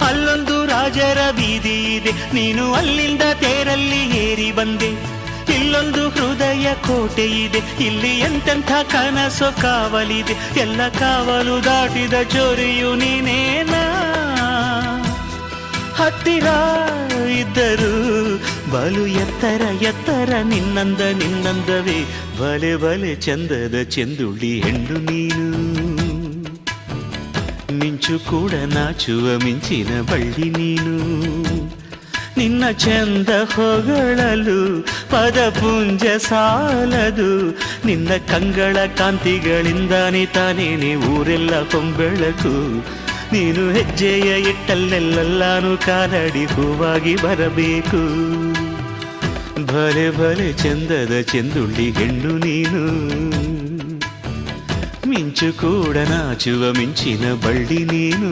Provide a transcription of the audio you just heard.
ಅಲ್ಲೊಂದು ರಾಜರ ಬೀದಿ ಇದೆ, ನೀನು ಅಲ್ಲಿಂದ ತೇರಲ್ಲಿ ಏರಿ ಬಂದೆ. ಇಲ್ಲೊಂದು ಹೃದಯ ಕೋಟೆ ಇದೆ, ಇಲ್ಲಿ ಎಂತೆಂಥ ಕನಸು ಕಾವಲಿದೆ. ಎಲ್ಲ ಕಾವಲು ದಾಟಿದ ಚೋರಿಯು ನೀನೇನಾ. ಹತ್ತಿರ ಇದ್ದರು ಬಲು ಎತ್ತರ ಎತ್ತರ ನಿನ್ನಂದವೇ. ಬಲೆ ಬಲೆ ಚಂದದ ಚೆಂದುಳ್ಳಿ ಹೆಣ್ಣು ನೀನು. ಮಿಂಚು ಕೂಡ ನಾಚುವ ಮಿಂಚಿನ ಬಳ್ಳಿ ನೀನು. ನಿನ್ನ ಚಂದ ಹೊಗಳಲು ಪದಪುಂಜ ಸಾಲದು. ನಿನ್ನ ಕಂಗಳ ಕಾಂತಿಗಳಿಂದಾನೆ ತಾನೇನೆ ಊರೆಲ್ಲ ಹೊಂಬೆಳಕು. ನೀನು ಹೆಜ್ಜೆಯ ಇಟ್ಟಲ್ಲೆಲ್ಲಾನು ಕಾಲಡಿ ಹೂವಾಗಿ ಬರಬೇಕು. ಭಲೆ ಭಲೆ ಚಂದದ ಚೆಂದುಳ್ಳಿ ಹೆಣ್ಣು ನೀನು. ಮಿಂಚು ಕೂಡ ನಾಚುವ ಮಿಂಚಿನ ಬಳ್ಳಿ ನೀನು.